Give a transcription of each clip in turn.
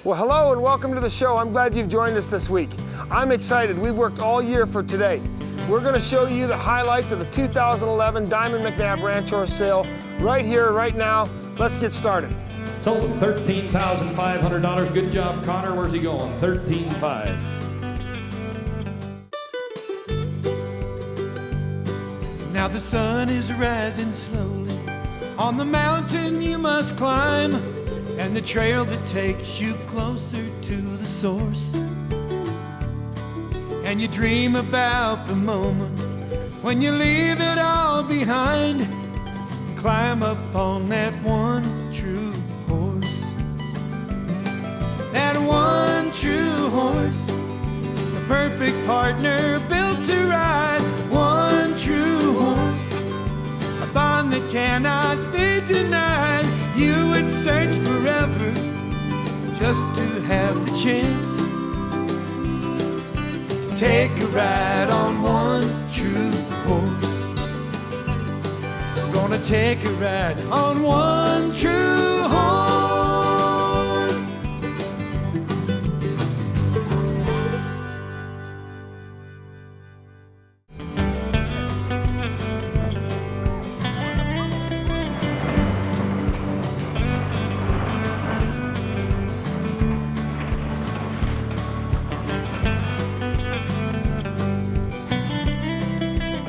Well, hello and welcome to the show. I'm glad you've joined us this week. I'm excited. We've worked all year for today. We're going to show you the highlights of the 2011 Diamond McNabb Ranch Horse Sale right here, right now. Let's get started. Sold him $13,500. Good job, Connor. Where's he going? $13,500. Now the sun is rising slowly on the mountain you must climb, and the trail that takes you closer to the source. And you dream about the moment when you leave it all behind and climb up on that one true horse. That one true horse, the perfect partner built to ride. One true horse, a bond that cannot be denied. You would search forever just to have the chance to take a ride on one true horse. I'm gonna take a ride on one true horse.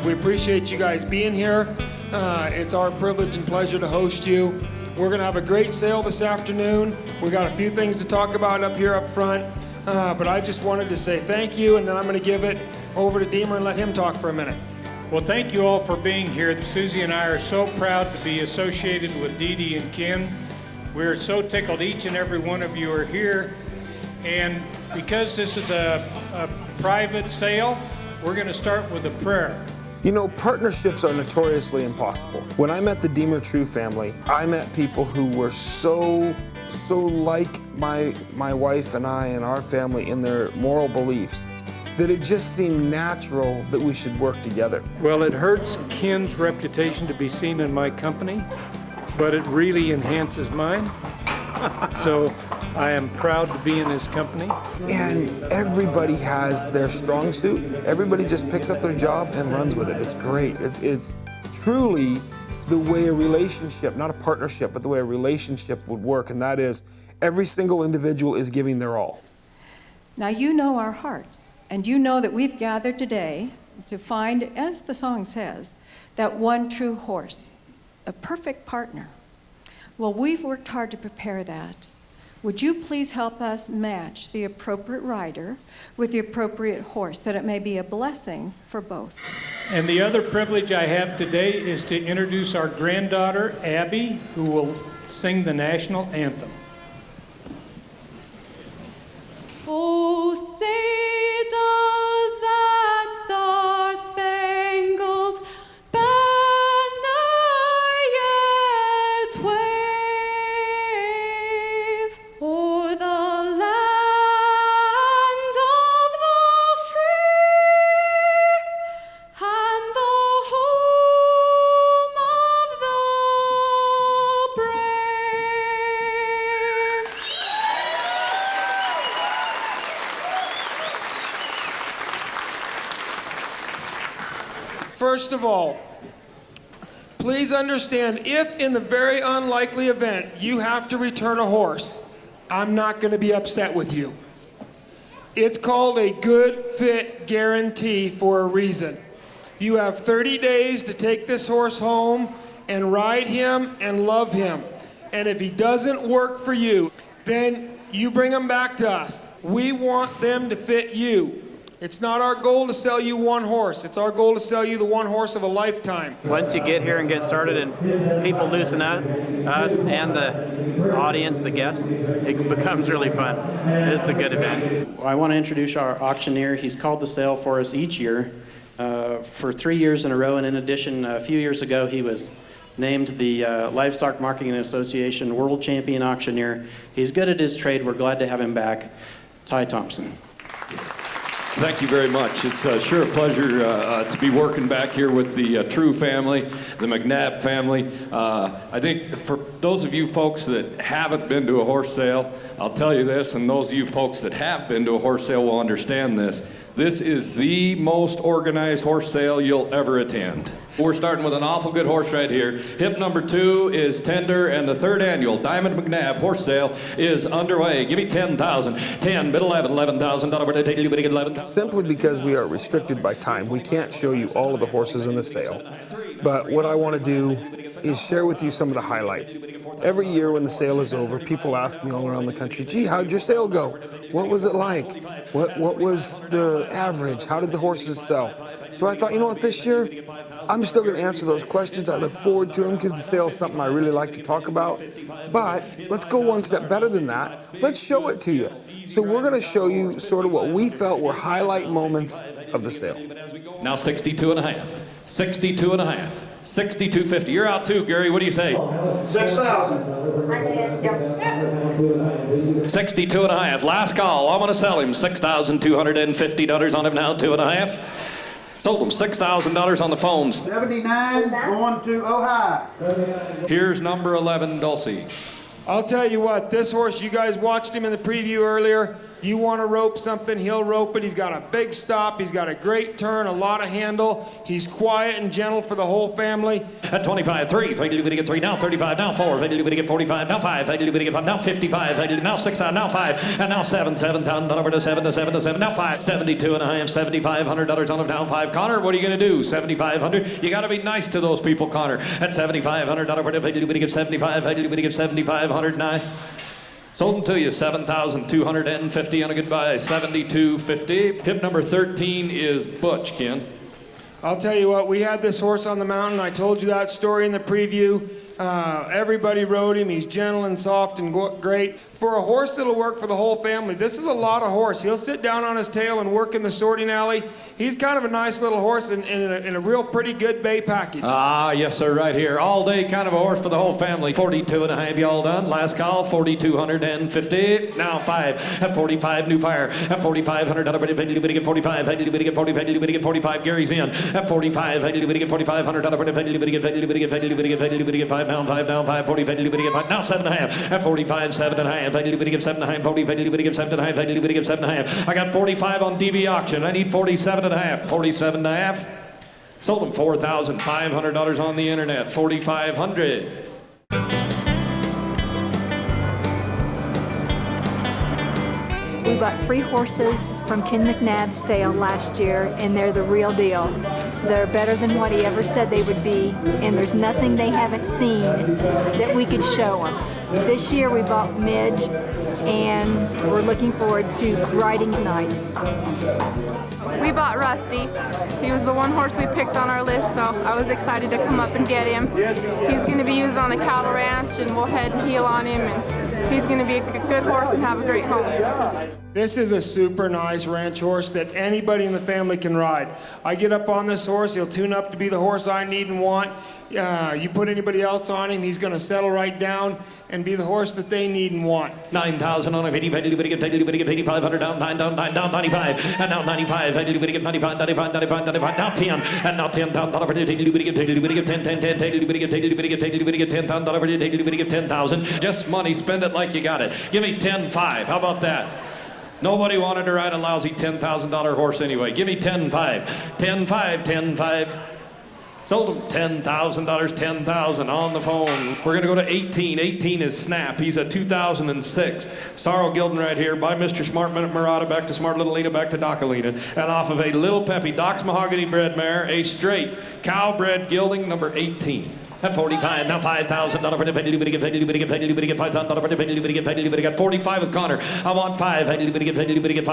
We appreciate you guys being here. It's our privilege and pleasure to host you. We're going to have a great sale this afternoon. We got a few things to talk about up here up front, but I just wanted to say thank you, and then I'm going to give it over to Deemer and let him talk for a minute. Well, thank you all for being here. Susie and I are so proud to be associated with Dee Dee and Ken. We're so tickled each and every one of you are here. And because this is a private sale, we're going to start with a prayer. You know, partnerships are notoriously impossible. When I met the Deemer True family, I met people who were so like my wife and I and our family in their moral beliefs that it just seemed natural that we should work together. Well, it hurts Ken's reputation to be seen in my company, but it really enhances mine. So I am proud to be in his company. And everybody has their strong suit. Everybody just picks up their job and runs with it. It's great. It's truly the way a relationship, not a partnership, but the way a relationship would work, and that is every single individual is giving their all. Now you know our hearts, and you know that we've gathered today to find, as the song says, that one true horse, a perfect partner. Well, we've worked hard to prepare that. Would you please help us match the appropriate rider with the appropriate horse, that it may be a blessing for both? And the other privilege I have today is to introduce our granddaughter, Abby, who will sing the national anthem. Oh, say does that star-spangled banner yet wave o'er the land of the free and the home of the brave? First of all, please understand, if in the very unlikely event you have to return a horse, I'm not going to be upset with you. It's called a good fit guarantee for a reason. You have 30 days to take this horse home and ride him and love him. And if he doesn't work for you, then you bring him back to us. We want them to fit you. It's not our goal to sell you one horse. It's our goal to sell you the one horse of a lifetime. Once you get here and get started and people loosen up, us and the audience, the guests, it becomes really fun. It's a good event. I want to introduce our auctioneer. He's called the sale for us each year for 3 years in a row, and in addition, a few years ago he was named the Livestock Marketing Association World Champion Auctioneer. He's good at his trade. We're glad to have him back. Ty Thompson. Thank you very much. It's sure a pleasure to be working back here with the True family, the McNabb family. I think for those of you folks that haven't been to a horse sale, I'll tell you this, and those of you folks that have been to a horse sale will understand this. This is the most organized horse sale you'll ever attend. We're starting with an awful good horse right here. Hip number 2 is tender, and the 3rd annual Diamond McNabb horse sale is underway. Give me 10,000. 10, bid 11, $11,000. Simply because we are restricted by time, we can't show you all of the horses in the sale. But what I want to do is share with you some of the highlights. Every year when the sale is over, people ask me all around the country, gee, how'd your sale go? What was it like? What was the average? How did the horses sell? So I thought, you know what, this year, I'm still going to answer those questions. I look forward to them because the sale is something I really like to talk about. But let's go one step better than that. Let's show it to you. So we're going to show you sort of what we felt were highlight moments of the sale. Now 62 and a half, 62 and a half, 62.50. You're out too, Gary. What do you say? 6,000. 62 and a half. Last call. I'm going to sell him $6,250 on him now, 2.5. Sold him $6,000 on the phones. 79, going to Ohio. Here's number 11, Dulcie. I'll tell you what, this horse, you guys watched him in the preview earlier. You want to rope something, he'll rope it. He's got a big stop. He's got a great turn, a lot of handle. He's quiet and gentle for the whole family. At 25, 3, 3, now 35, now 4, 45, now 5, now 55, now 6, now 5, and now 7, down over to 7, now 5, 72 and a half, $7,500 on him, down 5. Connor, what are you going to do? 7,500? You got to be nice to those people, Connor. At $7,500, 7,500 now. Sold them to you, $7,250 on a goodbye, $72.50. Hip number 13 is Butch, Ken. I'll tell you what, we had this horse on the mountain. I told you that story in the preview. Everybody rode him. He's gentle and soft and great. For a horse that'll work for the whole family, this is a lot of horse. He'll sit down on his tail and work in the sorting alley. He's kind of a nice little horse in a real pretty good bay package. Ah, yes, sir, right here. All day kind of a horse for the whole family. 42 and a half, y'all done. Last call, 4,250. Now 5. At 45, new fire. At $4,500, 45. 45, Gary's in. At 45, $4,500, 5 down, 5 down, 5, 40, now 7.5. At 45, 7.5. 7.5, 40, 7.5, 7.5. I got 45 on DV auction. I need 47.5. 47.5. Sold them $4,500 on the internet. 4,500. We bought 3 horses from Ken McNabb's sale last year, and they're the real deal. They're better than what he ever said they would be, and there's nothing they haven't seen that we could show them. This year we bought Midge, and we're looking forward to riding tonight. We bought Rusty. He was the one horse we picked on our list, so I was excited to come up and get him. He's going to be used on a cattle ranch, and we'll head and heel on him, and he's going to be a good horse and have a great home. This is a super nice ranch horse that anybody in the family can ride. I get up on this horse, he'll tune up to be the horse I need and want. You put anybody else on him, he's going to settle right down and be the horse that they need and want. 9,000 on him, 8,500 down, 9 down, 95, and now 95, 95, now 10, and now 10 down, 10,000. Just money, spend it like you got it. Give me 10.5. How about that? Nobody wanted to ride a lousy $10,000 horse anyway. Give me 10.5. 10.5, 10.5. Sold him $10,000, 10,000 on the phone. We're going to go to 18. 18 is Snap. He's a 2006. Sorrow Gilden right here. By Mr. Smart Minute Murata, back to Smart Little Lena, back to Doc Alina. And off of a Little Peppy Doc's Mahogany bred mare, a straight cow bred gelding, number 18. At 45, now $5,000 for the penny, get $5,000, got 45 with Connor. I want 5, get $5,000 for the penny, get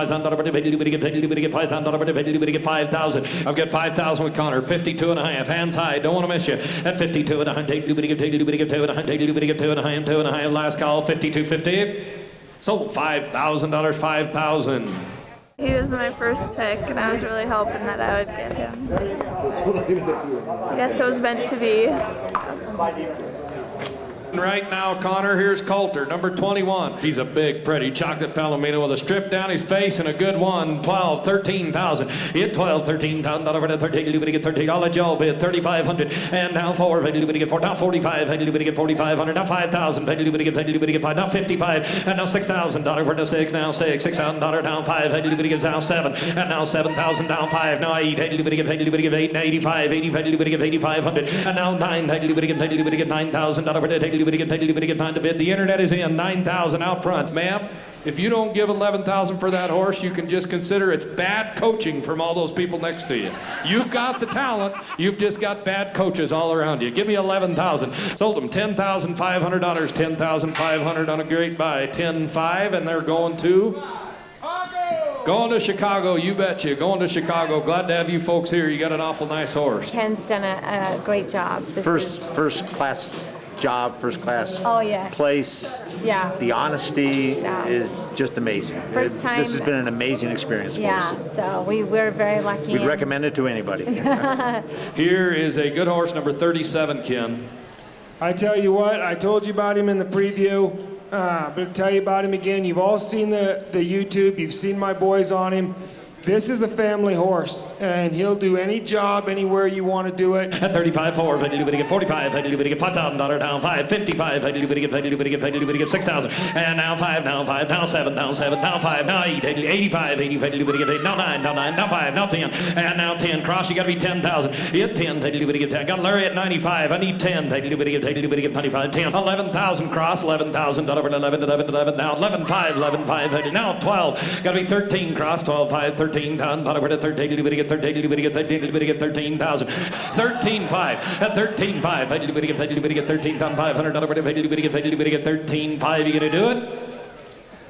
$5,000, I've got 5,000 with Connor. 52 and a half, hands high, don't want to miss you. At 52 and a half, 2.5, last call, 52.50. Sold $5,000, 5,000. He was my first pick, and I was really hoping that I would get him. I guess it was meant to be. Right now, Connor, here's Coulter, number 21. He's a big, pretty chocolate palomino with a strip down his face and a good one. 12, 13,000. Hit 12, 13,000. $13, 13. I'll let y'all bid 3,500. And now 4, 4. Now 45, 4,500. Now 5,000, 5. Now 55. And now $6,000 worth of 6. Now 6, $6,000 down 5. Now 7. And now 7,000 down 5. Now 8, 8, 85, 8,500. And now 9, $9,000 worth of time to bid. The internet is in. 9,000 out front. Ma'am, if you don't give 11,000 for that horse, you can just consider it's bad coaching from all those people next to you. You've got the talent. You've just got bad coaches all around you. Give me 11,000. Sold them $10,500. 10,500 on a great buy. 10.5, and they're going to. Going to Chicago, you betcha. Going to Chicago. Glad to have you folks here. You got an awful nice horse. Ken's done a great job. First class job, first class Oh, yes. place. Yeah. The honesty Yeah. is just amazing. First time- This has been an amazing experience for Yeah, us. so we're very lucky. We'd recommend it to anybody. Here is a good horse, number 37, Ken. I tell you what, I told you about him in the preview, but I'll tell you about him again. You've all seen the YouTube. You've seen my boys on him. This is a family horse, and he'll do any job anywhere you want to do it. At 35, 4, 45, $5,000 down 5, 55, 6,000, and now 5, now 5, now 7, now 7, now 5, now 8, 85, 8, now 9, now 9, now 5, now 10, and now 10. Cross, you got to be 10,000. Hit 10, got Larry at 95. I need 10, 95, 10, 11,000. Cross, $11,000, 11, now 11,5, 11,5, now 12. Got to be 13. Cross, 12,5, 13,000. 13,000. 13,5 at 13,5. 13,500. 13,500. You gonna do it?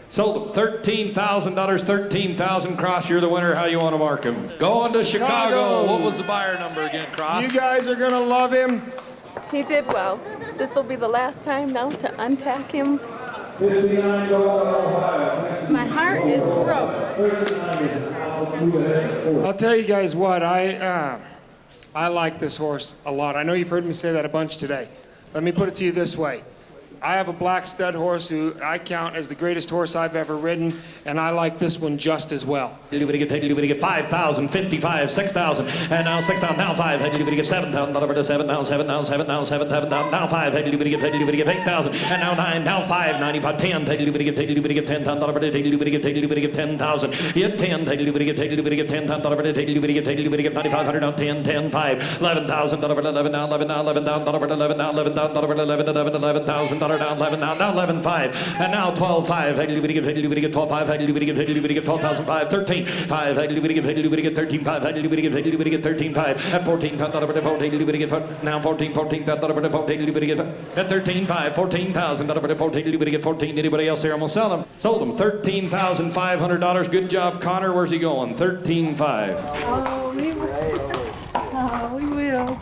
Sold them $13,000. 13,000. Cross, you're the winner. How you want to mark him? Going to Chicago. What was the buyer number again, Cross? You guys are gonna love him. He did well. This will be the last time now to untack him. My heart is broke. I'll tell you guys what, I like this horse a lot. I know you've heard me say that a bunch today. Let me put it to you this way. I have a black stud horse who I count as the greatest horse I've ever ridden, and I like this one just as well. 5,000, 55, 6,000, and now 6,000, now 5, $7,000 to 7, now 7, now 7, now 7, now 5, 8,000, and now 9, now 5, 95, 10, $10,000, 10,000, hit 10, $10,000, 9,500, now 10, 10, 5, $11,000, 11, now 11, now 11, now 11, now 11, now 11,000. Down 11 now 11,5, and now 12,5. 12,5. 12,005. 13,5. 13,5. 13,5 at 14,000. Now 14. At 13,5. 14,000. 14. Anybody else here? I'm gonna sell them. Sold them $13,500. Good job, Connor. Where's he going? 13,5. Oh, we will.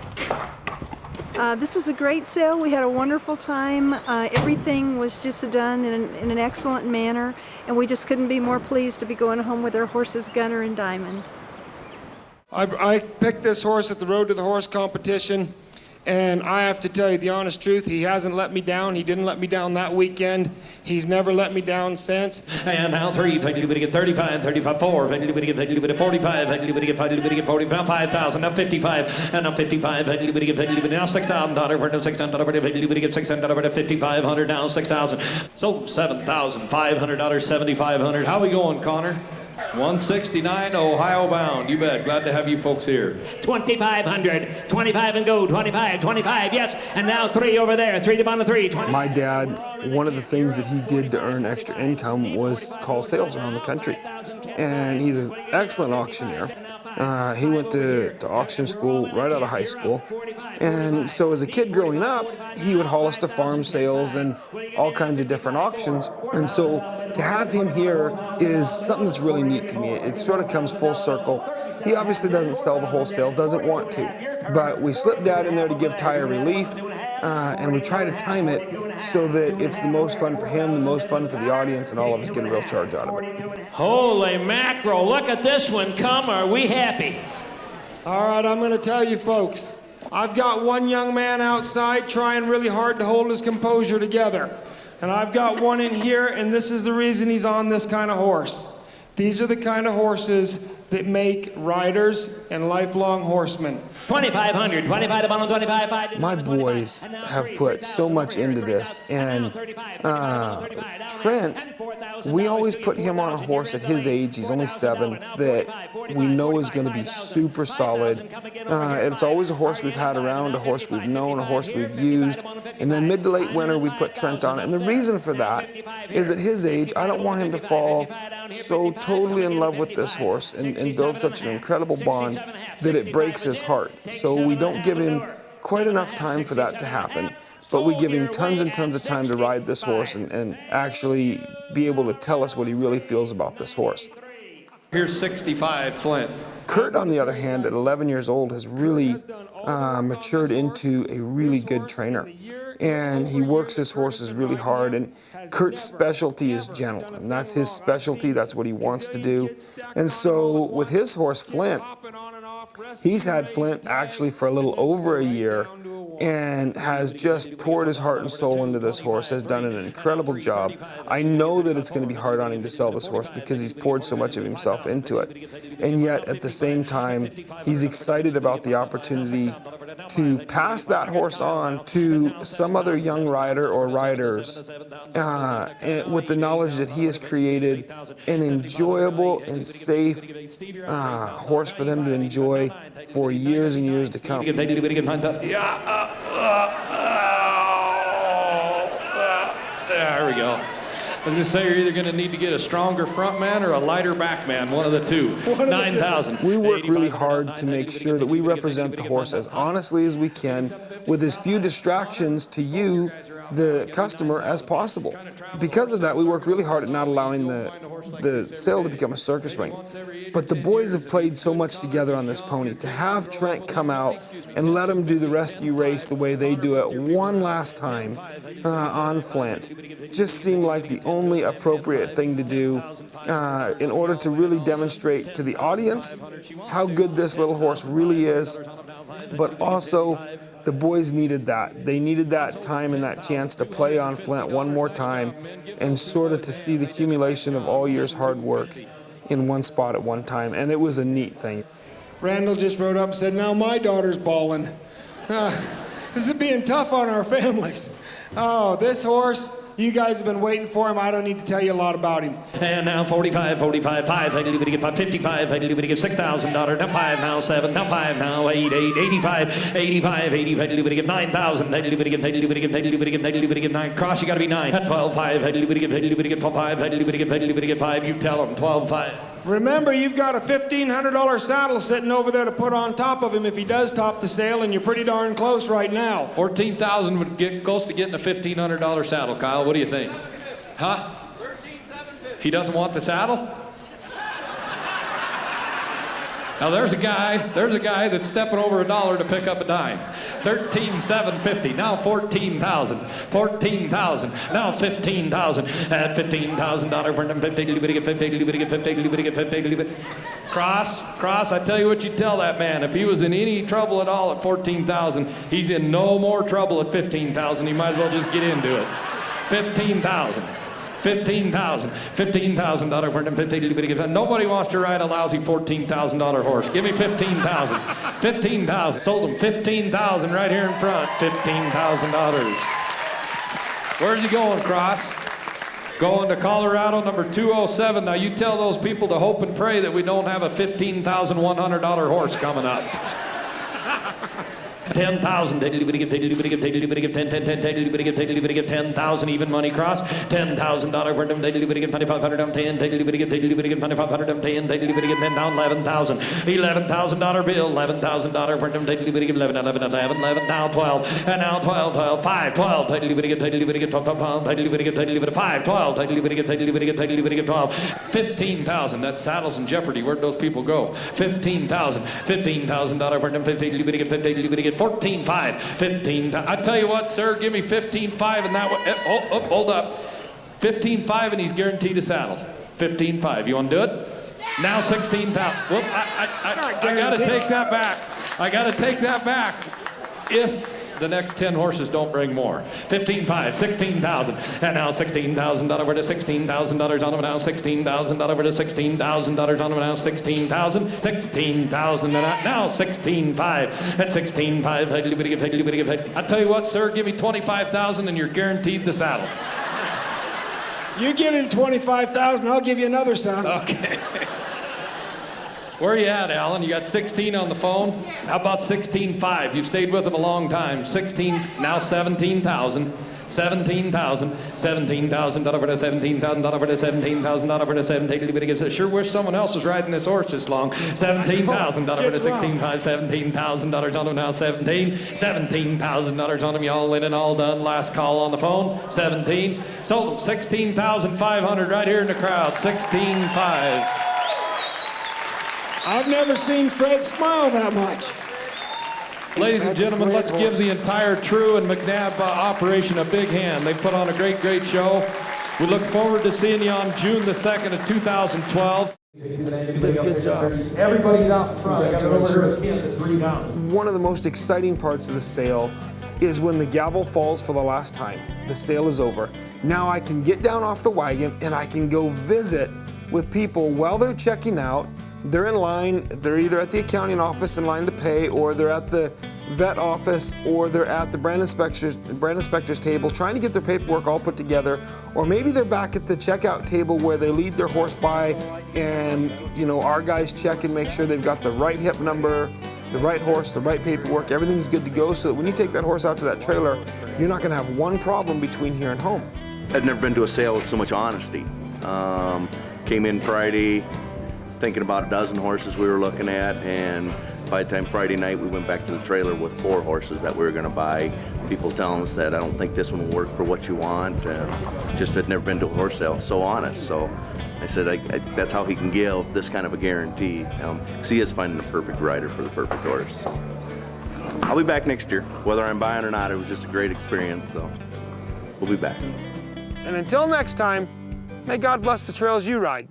This was a great sale. We had a wonderful time. Everything was just done in an excellent manner, and we just couldn't be more pleased to be going home with our horses, Gunner and Diamond. I picked this horse at the Road to the Horse competition, and I have to tell you the honest truth, he hasn't let me down. He didn't let me down that weekend. He's never let me down since. And now 3, 35, 35, 4, 45, 45, 5,000, now 55, and now 55, now $6,000, for no $6,000, 600, 5,500, now 6,000. Sold $7,500, 7,500. How we going, Connor? 169, Ohio bound. You bet. Glad to have you folks here. 2,500. 25 and go. 25. 25. Yes. And now 3 over there. 3 to bottom of 3. 20. My dad, one of the things that he did to earn extra income was call sales around the country. And he's an excellent auctioneer. He went to auction school right out of high school. And so as a kid growing up, he would haul us to farm sales and all kinds of different auctions. And so to have him here is something that's really neat to me. It sort of comes full circle. He obviously doesn't sell the wholesale, doesn't want to. But we slipped Dad in there to give Ty a relief. And we try to time it so that it's the most fun for him, the most fun for the audience, and all of us get a real charge out of it. Holy mackerel. Look at this one come. Are we happy? All right, I'm going to tell you folks, I've got one young man outside trying really hard to hold his composure together. And I've got one in here, and this is the reason he's on this kind of horse. These are the kind of horses that make riders and lifelong horsemen. 2,500, 25 to bottom, 25, 5. My boys have put so much into this, and Trent, we always put him on a horse at his age, he's only 7, that we know is going to be super solid. It's always a horse we've had around, a horse we've known, a horse we've used, and then mid to late winter we put Trent on it. And the reason for that is at his age, I don't want him to fall so totally in love with this horse and build such an incredible bond that it breaks his heart. So we don't give him quite enough time for that to happen, but we give him tons and tons of time to ride this horse and actually be able to tell us what he really feels about this horse. Here's 65, Flint. Kurt, on the other hand, at 11 years old, has really matured into a really good trainer. And he works his horses really hard, and Kurt's specialty is gentle, and that's his specialty, that's what he wants to do. And so with his horse, Flint, he's had Flint actually for a little over a year and has just poured his heart and soul into this horse, has done an incredible job. I know that it's going to be hard on him to sell this horse because he's poured so much of himself into it. And yet, at the same time, he's excited about the opportunity to pass that horse on to some other young rider or riders with the knowledge that he has created an enjoyable and safe horse for them to enjoy for years and years to come. There we go. I was going to say you're either going to need to get a stronger front man or a lighter back man, one of the two. 9,000. We work really hard to make sure that we represent the horse as honestly as we can with as few distractions to you, the customer, as possible. Because of that, we work really hard at not allowing the sale to become a circus ring. But the boys have played so much together on this pony. To have Trent come out and let him do the rescue race the way they do it one last time on Flint just seemed like the only appropriate thing to do in order to really demonstrate to the audience how good this little horse really is, but also the boys needed that. They needed that time and that chance to play on Flint one more time and sort of to see the accumulation of all year's hard work in one spot at one time, and it was a neat thing. Randall just wrote up and said, now my daughter's bawling. This is being tough on our families. Oh, this horse, you guys have been waiting for him. I don't need to tell you a lot about him. And now 45, 45, 5, I delivered to get 55, I delivered to get $6,000, now 5, now 7, now 5, now 8, 85, 85, 85, I delivered to get 9,000, I delivered to get, I delivered to get, I delivered to get, I delivered to get 9, cross, you gotta be 9, 12, 5, I delivered to get, I delivered to get 12, 5, I delivered to get, I delivered to get 5, you tell them, 12, 5. Remember, you've got a $1,500 saddle sitting over there to put on top of him if he does top the sale, and you're pretty darn close right now. 14,000 would get close to getting a $1,500 saddle, Kyle. What do you think? Huh? He doesn't want the saddle? Now there's a guy that's stepping over $1 to pick up a dime. 13,750. Now 14,000. 14,000. Now 15,000. At $15,000 for them. 50. Cross. I tell you what you tell that man. If he was in any trouble at all at 14,000, he's in no more trouble at 15,000. He might as well just get into it. 15,000. $15,000 for them. Nobody wants to ride a lousy $14,000 horse. Give me 15,000. 15,000. Sold him 15,000 right here in front. $15,000. Where's he going, Cross? Going to Colorado, number 207. Now you tell those people to hope and pray that we don't have a $15,100 horse coming up. 10,000. 10,000 even money cross. $10,000 for them. 2,500 10. 2,500 10. Down 11,000. $11,000 bill. $11,000 for them. 11. Now 12. And now 12. 5. 12. 5. 12. 15,000. That saddle's in jeopardy. Where'd those people go? 15,000. $15,000 for them. 14,500. 15. I tell you what, sir, give me 15,500 and that one. Hold up. 15,500 and he's guaranteed a saddle. 15,500. You want to do it? Now 16,000. Whoop! I got to take that back. if the next 10 horses don't bring more. 15.5, 16,000, and now $16,000 over to $16,000 on them now, $16,000 over to $16,000 on them now, 16,000, 16,000, and now 16.5 at 16.5. I tell you what, sir, give me 25,000 and you're guaranteed the saddle. You give him 25,000, I'll give you another, son. Okay. Where are you at, Alan? You got 16 on the phone? How about 16.5? You've stayed with them a long time. 16, now 17,000. 17,000. $17,000 over to $17,000 over to $17,000 over to $17,000. I sure wish someone else was riding this horse this long. $17,000 over to $16,500. $17,000 on them now. 17. $17,000 on them. Y'all in and all done. Last call on the phone. 17. Sold them. 16,500 right here in the crowd. 16.5. I've never seen Fred smile that much. Ladies and gentlemen, let's give the entire True and McNabb operation a big hand. They put on a great, great show. We look forward to seeing you on June the 2nd of 2012. Good job. Everybody's out in front. I got it over here at 3,000. One of the most exciting parts of the sale is when the gavel falls for the last time. The sale is over. Now I can get down off the wagon and I can go visit with people while they're checking out. They're in line, they're either at the accounting office in line to pay, or they're at the vet office, or they're at the brand inspector's table trying to get their paperwork all put together, or maybe they're back at the checkout table where they lead their horse by and, you know, our guys check and make sure they've got the right hip number, the right horse, the right paperwork, everything's good to go, so that when you take that horse out to that trailer, you're not gonna have one problem between here and home. I've never been to a sale with so much honesty. Came in Friday, thinking about a dozen horses we were looking at, and by the time Friday night we went back to the trailer with 4 horses that we were going to buy. People telling us that I don't think this one will work for what you want. Just had never been to a horse sale, so honest. So I said that's how he can give this kind of a guarantee. Because he is finding the perfect rider for the perfect horse. So I'll be back next year, whether I'm buying or not. It was just a great experience, so we'll be back. And until next time, may God bless the trails you ride.